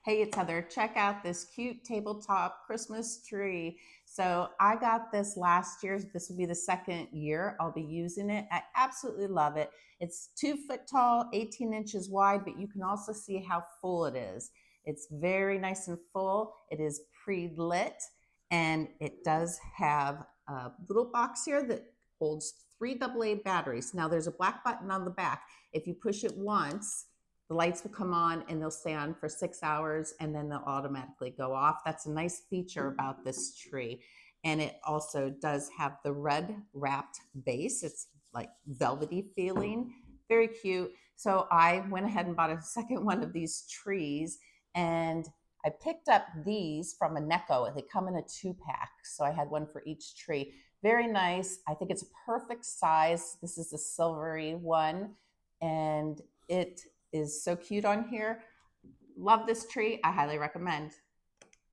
Hey, it's Heather. Check out this cute tabletop Christmas tree. So I got this last year. This will be the second year I'll be using it. I absolutely love it. It's 2 foot tall, 18 inches wide, but you can also see how full it is. It's very nice and full. It is pre-lit, and it does have a little box here that holds 3 AA batteries. Now there's a black button on the back. If you push it once, the lights will come on and they'll stay on for 6 hours and then they'll automatically go off. That's a nice feature about this tree. And it also does have the red wrapped base. It's like velvety feeling, very cute. So I went ahead and bought a second one of these trees, and I picked up these from a Necco. They come in a 2 pack. So I had one for each tree. Very nice. I think it's a perfect size. This is the silvery one, and it is so cute on here. Love this tree. I highly recommend.